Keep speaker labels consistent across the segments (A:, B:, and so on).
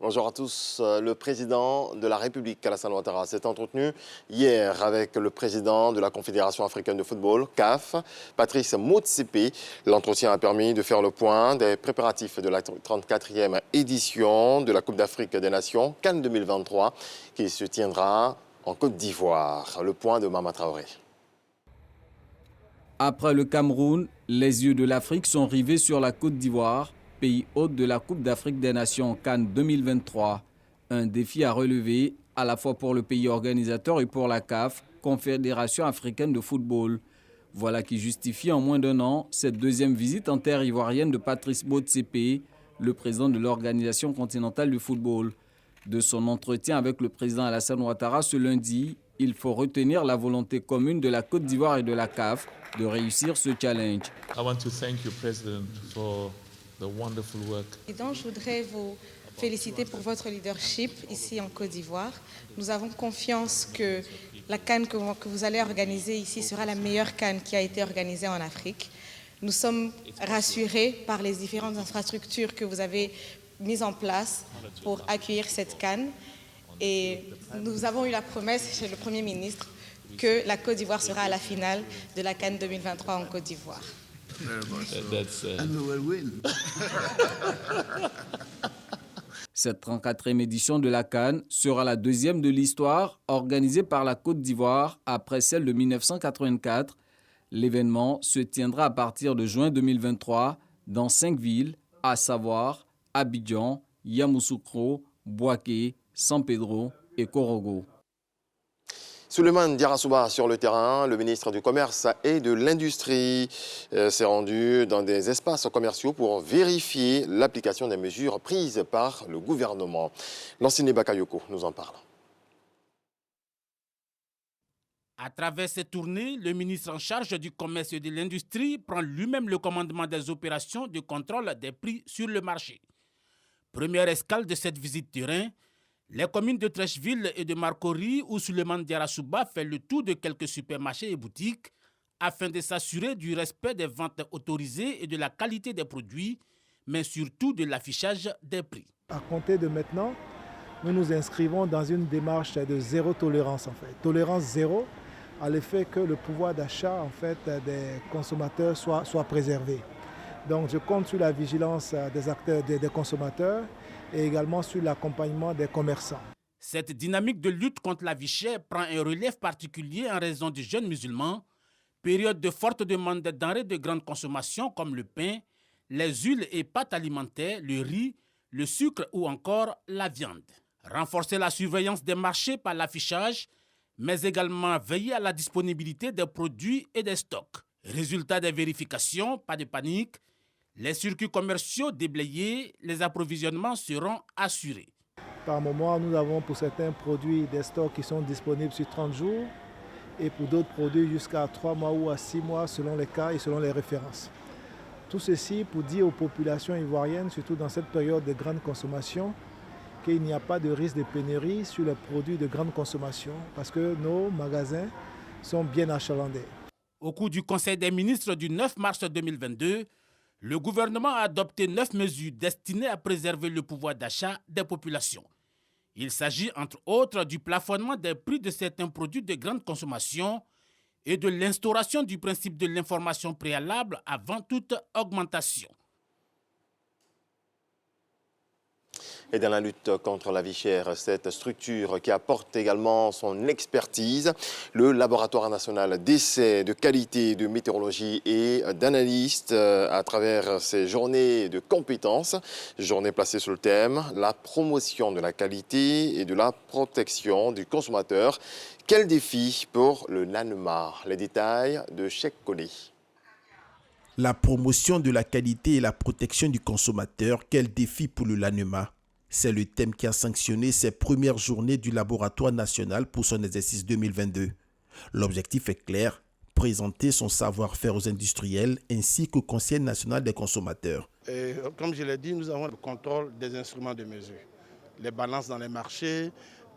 A: Bonjour à tous. Le président de la République, Alassane Ouattara, s'est entretenu hier avec le président de la Confédération africaine de football, CAF, Patrice Motsepe. L'entretien a permis de faire le point des préparatifs de la 34e édition de la Coupe d'Afrique des Nations, CAN 2023, qui se tiendra en Côte d'Ivoire. Le point de Mama Traoré.
B: Après le Cameroun, les yeux de l'Afrique sont rivés sur la Côte d'Ivoire, pays hôte de la Coupe d'Afrique des Nations CAN 2023. Un défi à relever à la fois pour le pays organisateur et pour la CAF, Confédération africaine de football. Voilà qui justifie en moins d'un an cette deuxième visite en terre ivoirienne de Patrice Motsepe, le président de l'Organisation continentale du football. De son entretien avec le président Alassane Ouattara ce lundi, il faut retenir la volonté commune de la Côte d'Ivoire et de la CAF de réussir ce challenge.
C: I want to thank you, President, for the wonderful work.
D: Je voudrais vous féliciter pour votre leadership ici en Côte d'Ivoire. Nous avons confiance que la CAN que vous allez organiser ici sera la meilleure CAN qui a été organisée en Afrique. Nous sommes rassurés par les différentes infrastructures que vous avez mises en place pour accueillir cette CAN. Et nous avons eu la promesse chez le Premier ministre que la Côte d'Ivoire sera à la finale de la CAN 2023 en Côte d'Ivoire.
B: Cette 34e édition de la CAN sera la deuxième de l'histoire organisée par la Côte d'Ivoire après celle de 1984. L'événement se tiendra à partir de juin 2023 dans 5 villes, à savoir Abidjan, Yamoussoukro, Bouaké, San Pedro et Korogo.
A: Souleymane Diarra sur le terrain, le ministre du Commerce et de l'Industrie s'est rendu dans des espaces commerciaux pour vérifier l'application des mesures prises par le gouvernement. Lansine Bakayoko nous en parle.
E: À travers cette tournée, le ministre en charge du Commerce et de l'Industrie prend lui-même le commandement des opérations de contrôle des prix sur le marché. Première escale de cette visite terrain, les communes de Trècheville et de Marcory où Souleymane Diarra fait le tour de quelques supermarchés et boutiques afin de s'assurer du respect des ventes autorisées et de la qualité des produits, mais surtout de l'affichage des prix.
F: À compter de maintenant, nous nous inscrivons dans une démarche de zéro tolérance en fait. Tolérance zéro à l'effet que le pouvoir d'achat en fait des consommateurs soit préservé. Donc je compte sur la vigilance des acteurs, des consommateurs et également sur l'accompagnement des commerçants.
E: Cette dynamique de lutte contre la vie chère prend un relief particulier en raison du jeûne musulman, période de forte demande de denrées de grande consommation comme le pain, les huiles et pâtes alimentaires, le riz, le sucre ou encore la viande. Renforcer la surveillance des marchés par l'affichage, mais également veiller à la disponibilité des produits et des stocks. Résultat des vérifications, pas de panique. Les circuits commerciaux déblayés, les approvisionnements seront assurés.
F: Par moment, nous avons pour certains produits des stocks qui sont disponibles sur 30 jours et pour d'autres produits jusqu'à 3 mois ou à 6 mois selon les cas et selon les références. Tout ceci pour dire aux populations ivoiriennes, surtout dans cette période de grande consommation, qu'il n'y a pas de risque de pénurie sur les produits de grande consommation parce que nos magasins sont bien achalandés.
E: Au cours du Conseil des ministres du 9 mars 2022, le gouvernement a adopté 9 mesures destinées à préserver le pouvoir d'achat des populations. Il s'agit entre autres du plafonnement des prix de certains produits de grande consommation et de l'instauration du principe de l'information préalable avant toute augmentation.
A: Et dans la lutte contre la vie chère, cette structure qui apporte également son expertise, le Laboratoire national d'essais de qualité de météorologie et d'analystes à travers ces journées de compétences, journées placées sur le thème « La promotion de la qualité et de la protection du consommateur ». Quel défi pour le LANEMA? Les détails de Cheikh Koné.
G: La promotion de la qualité et la protection du consommateur, quel défi pour le LANEMA? C'est le thème qui a sanctionné ces premières journées du Laboratoire national pour son exercice 2022. L'objectif est clair, présenter son savoir-faire aux industriels ainsi qu'au Conseil national des consommateurs.
H: Comme je l'ai dit, nous avons le contrôle des instruments de mesure, les balances dans les marchés,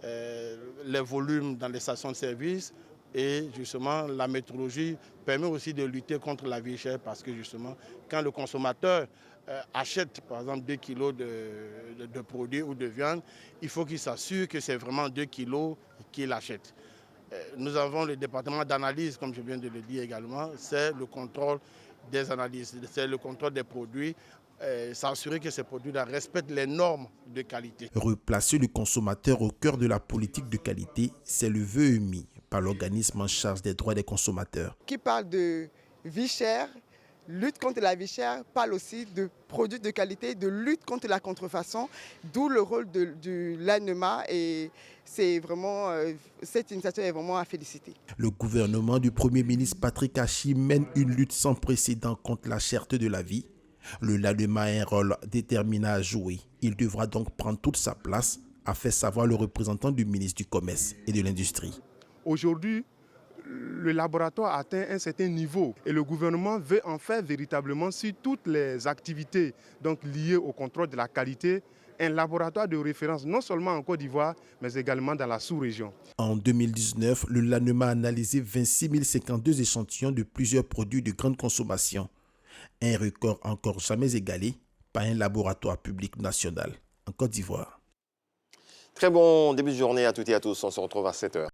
H: les volumes dans les stations de service, Et justement, la métrologie permet aussi de lutter contre la vie chère parce que justement, quand le consommateur achète par exemple 2 kilos de produits ou de viande, il faut qu'il s'assure que c'est vraiment 2 kilos qu'il achète. Nous avons le département d'analyse, comme je viens de le dire également, c'est le contrôle des analyses, c'est le contrôle des produits, s'assurer que ces produits-là respectent les normes de qualité.
G: Replacer le consommateur au cœur de la politique de qualité, c'est le vœu émis par l'organisme en charge des droits des consommateurs.
I: Qui parle de vie chère, lutte contre la vie chère, parle aussi de produits de qualité, de lutte contre la contrefaçon, d'où le rôle de l'ANEMA et c'est vraiment, cette initiative est vraiment à féliciter.
G: Le gouvernement du Premier ministre Patrick Achi mène une lutte sans précédent contre la cherté de la vie. Le LANEMA a un rôle déterminant à jouer. Il devra donc prendre toute sa place, a fait savoir le représentant du ministre du Commerce et de l'Industrie.
J: Aujourd'hui, le laboratoire atteint un certain niveau et le gouvernement veut en faire véritablement sur toutes les activités donc liées au contrôle de la qualité, un laboratoire de référence non seulement en Côte d'Ivoire, mais également dans la sous-région.
G: En 2019, le LANEMA a analysé 26 052 échantillons de plusieurs produits de grande consommation. Un record encore jamais égalé par un laboratoire public national en Côte d'Ivoire.
A: Très bon début de journée à toutes et à tous. On se retrouve à 7h.